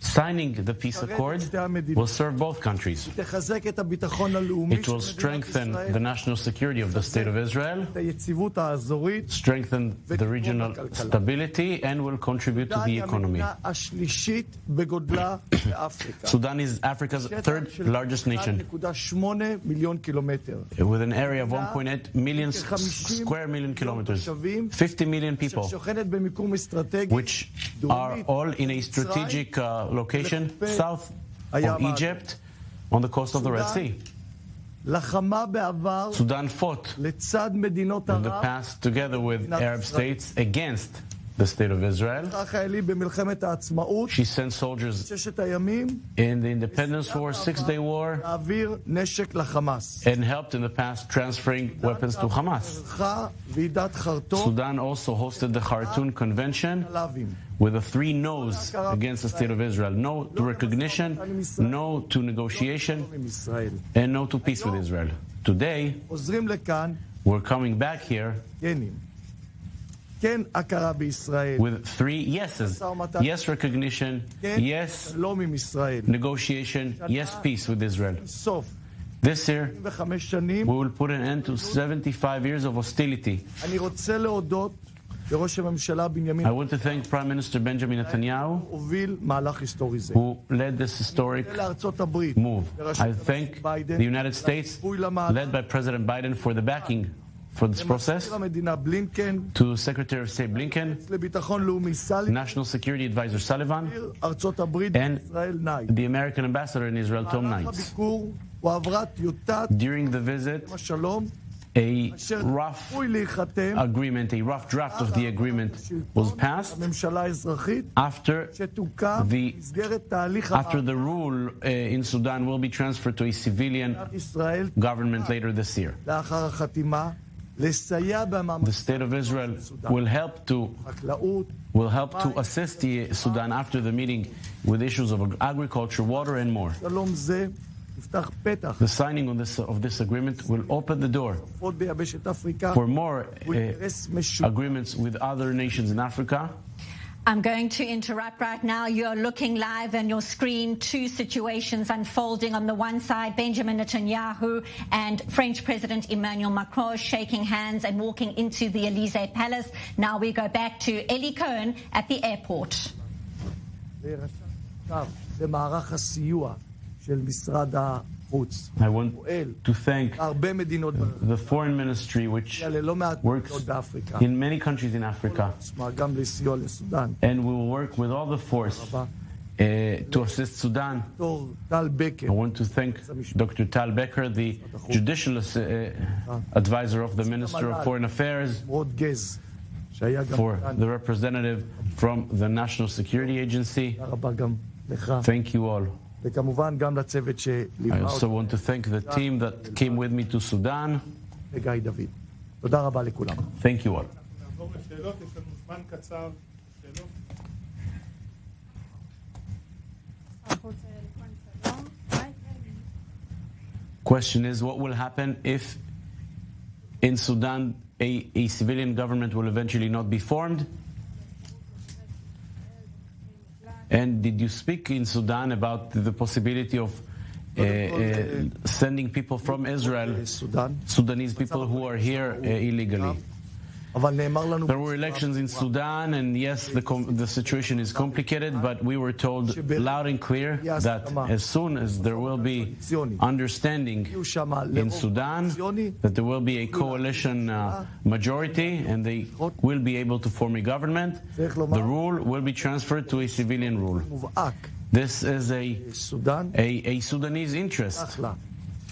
Signing the peace accord will serve both countries. It will strengthen the national security of the State of Israel, strengthen the regional stability, and will contribute to the economy. Sudan is Africa's third largest nation, with an area of 1.8 million square million kilometers, 50 million people, which are all in a strategic location south of Egypt on the coast of the Red Sea. Sudan fought in the past together with Arab states against the State of Israel. She sent soldiers in the Independence War, Six-Day War, and helped in the past transferring weapons to Hamas. Sudan also hosted the Khartoum Convention with the 3 no's against the State of Israel: no to recognition, no to negotiation, and no to peace with Israel. Today, we're coming back here with 3 yeses: yes recognition, yes negotiation, yes peace with Israel. This year, we will put an end to 75 years of hostility. I want to thank Prime Minister Benjamin Netanyahu, who led this historic move. I thank the United States, led by President Biden, for the backing for this process, to Secretary of State Blinken, National Security Advisor Sullivan, and the American Ambassador in Israel, Tom Knights. During the visit, a rough agreement, a rough draft of the agreement was passed after the rule in Sudan will be transferred to a civilian government later this year. The State of Israel will help to assist the Sudan after the meeting with issues of agriculture, water, and more. The signing of this agreement will open the door for more agreements with other nations in Africa. I'm going to interrupt right now. You're looking live on your screen, 2 situations unfolding. On the one side, Benjamin Netanyahu and French President Emmanuel Macron shaking hands and walking into the Elysee Palace. Now we go back to Eli Cohen at the airport. I want to thank the Foreign Ministry, which works in many countries in Africa, and we will work with all the force to assist Sudan. I want to thank Dr. Tal Becker, the judicial advisor of the Minister of Foreign Affairs, for the representative from the National Security Agency. Thank you all. I also want to thank the team that came with me to Sudan. Thank you all. Question is, what will happen if in Sudan a civilian government will eventually not be formed? And did you speak in Sudan about the possibility of sending people from Israel, Sudanese people who are here illegally? There were elections in Sudan, and yes, the situation is complicated, but we were told loud and clear that as soon as there will be understanding in Sudan, that there will be a coalition majority and they will be able to form a government, the rule will be transferred to a civilian rule. This is a Sudanese interest,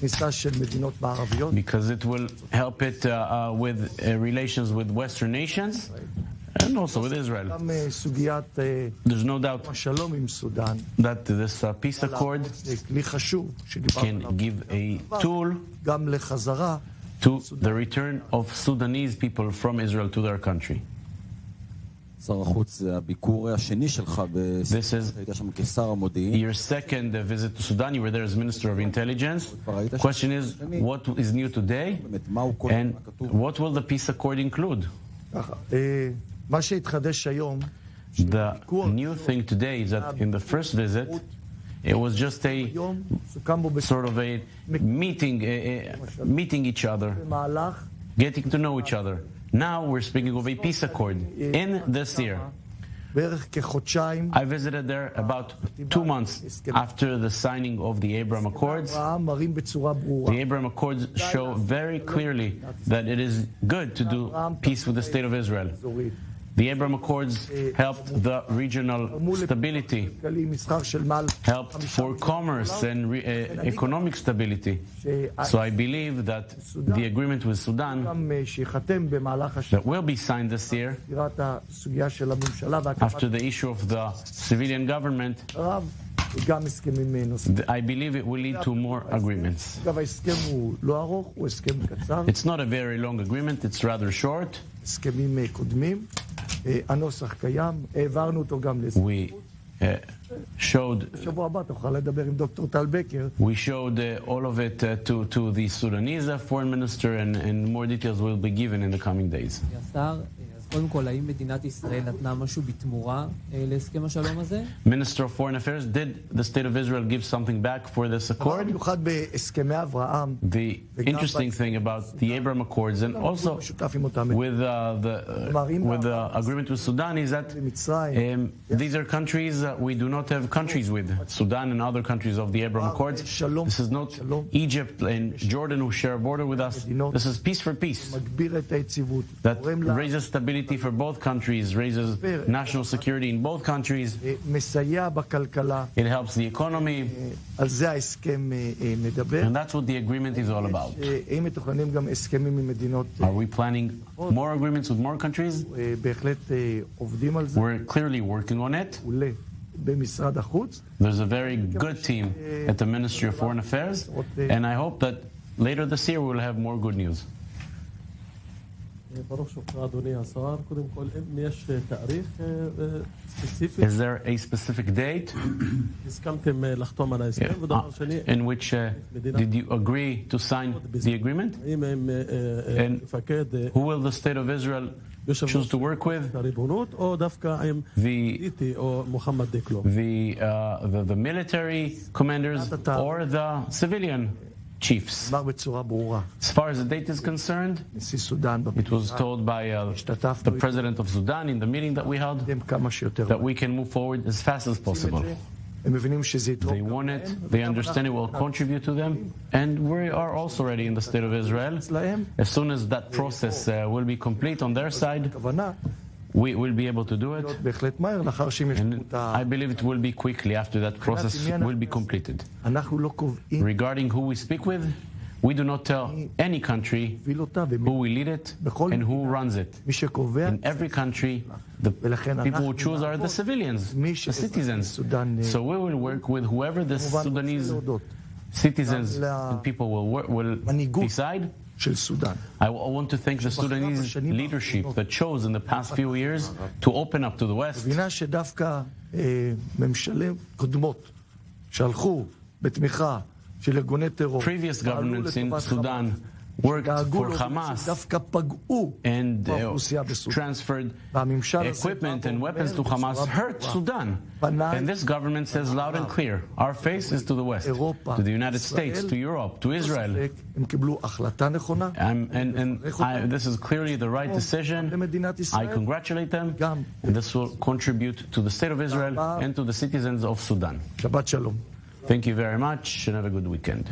because it will help it with relations with Western nations and also with Israel. There's no doubt that this peace accord can give a tool to the return of Sudanese people from Israel to their country. This is your second visit to Sudan. You were there as Minister of Intelligence. The question is, what is new today, and what will the peace accord include? The new thing today is that in the first visit, it was just a sort of a meeting each other, getting to know each other. Now we're speaking of a peace accord in this year. I visited there about 2 months after the signing of the Abraham Accords. The Abraham Accords show very clearly that it is good to do peace with the State of Israel. The Abraham Accords helped the regional stability, helped for commerce and economic stability. So I believe that the agreement with Sudan that will be signed this year, after the issue of the civilian government, I believe it will lead to more agreements. It's not a very long agreement, it's rather short. We showed all of it to the Sudanese foreign minister, and more details will be given in the coming days. Minister of Foreign Affairs, did the State of Israel give something back for this accord? The interesting thing about the Abraham Accords and also with the agreement with Sudan is that these are countries that we do not have countries with. Sudan and other countries of the Abraham Accords. This is not Egypt and Jordan who share a border with us. This is peace for peace. That raises stability for both countries, raises national security in both countries. It helps the economy. And that's what the agreement is all about. Are we planning more agreements with more countries? We're clearly working on it. There's a very good team at the Ministry of Foreign Affairs, and I hope that later this year we'll have more good news. Is there a specific date in which did you agree to sign the agreement? And who will the State of Israel choose to work with? The military commanders or the civilian chiefs? As far as the date is concerned, it was told by the president of Sudan in the meeting that we held that we can move forward as fast as possible. They want it, they understand it will contribute to them, and we are also ready in the State of Israel. As soon as that process will be complete on their side, we will be able to do it, and I believe it will be quickly after that process will be completed. Regarding who we speak with, we do not tell any country who will lead it and who runs it. In every country, the people who choose are the civilians, the citizens. So we will work with whoever the Sudanese citizens and people will decide. I want to thank the Sudanese leadership that chose in the past few years to open up to the West. Previous governments in Sudan worked for Hamas and transferred equipment and weapons to Hamas, hurt Sudan. And this government says loud and clear, our face is to the West, to the United States, to Europe, to Israel. This is clearly the right decision. I congratulate them, and this will contribute to the State of Israel and to the citizens of Sudan. Thank you very much, and have a good weekend.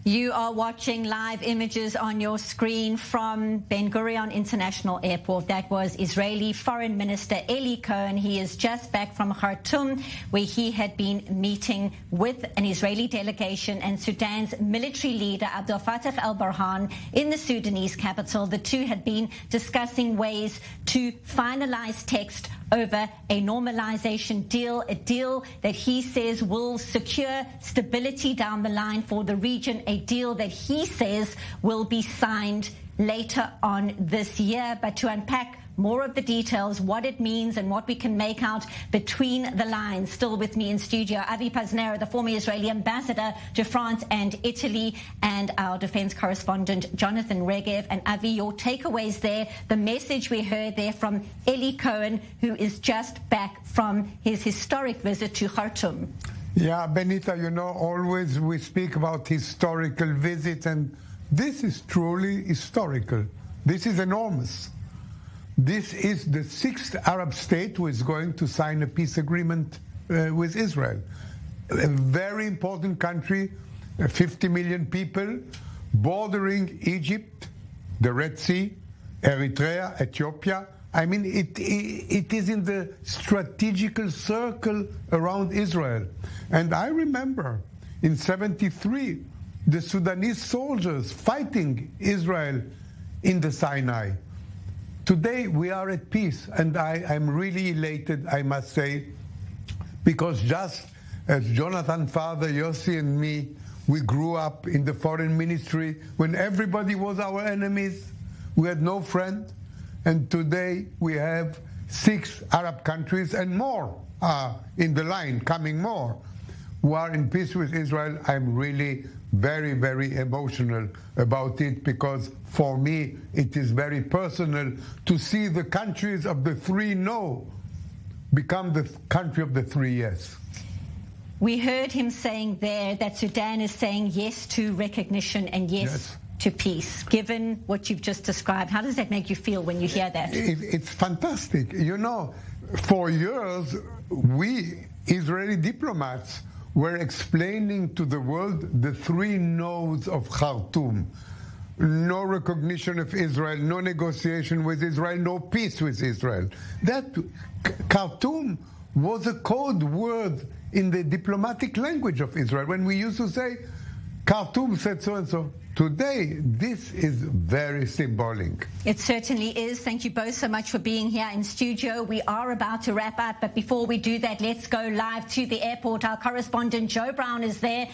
You are watching live images on your screen from Ben Gurion International Airport. That was Israeli Foreign Minister Eli Cohen. He is just back from Khartoum, where he had been meeting with an Israeli delegation and Sudan's military leader Abdel Fattah al-Burhan in the Sudanese capital. The two had been discussing ways to finalize text over a normalization deal, a deal that he says will secure stability down the line for the region, a deal that he says will be signed later on this year. But to unpack more of the details, what it means and what we can make out between the lines. Still with me in studio, Avi Paznera, the former Israeli ambassador to France and Italy, and our defense correspondent, Jonathan Regev. And Avi, your takeaways there, the message we heard there from Eli Cohen, who is just back from his historic visit to Khartoum. Yeah, Benita, you know, always we speak about historical visits, and this is truly historical. This is enormous. This is the 6th Arab state who is going to sign a peace agreement with Israel. A very important country, 50 million people, bordering Egypt, the Red Sea, Eritrea, Ethiopia. I mean, it is in the strategical circle around Israel. And I remember in 1973, the Sudanese soldiers fighting Israel in the Sinai. Today we are at peace, and I'm really elated, I must say, because just as Jonathan, Father, Yossi, and me, we grew up in the foreign ministry when everybody was our enemies. We had no friend. And today we have 6 Arab countries and more in the line, coming more, who are in peace with Israel. I'm really very, very emotional about it, because for me it is very personal to see the countries of the 3 no become the country of the 3 yes. We heard him saying there that Sudan is saying yes to recognition and yes to peace. Given what you've just described, how does that make you feel when you hear that? It's fantastic. You know, for years, we Israeli diplomats were explaining to the world the 3 no's of Khartoum. No recognition of Israel, no negotiation with Israel, no peace with Israel. That Khartoum was a code word in the diplomatic language of Israel, when we used to say, Khartoum said so and so. Today, this is very symbolic. It certainly is. Thank you both so much for being here in studio. We are about to wrap up, but before we do that, let's go live to the airport. Our correspondent Joe Brown is there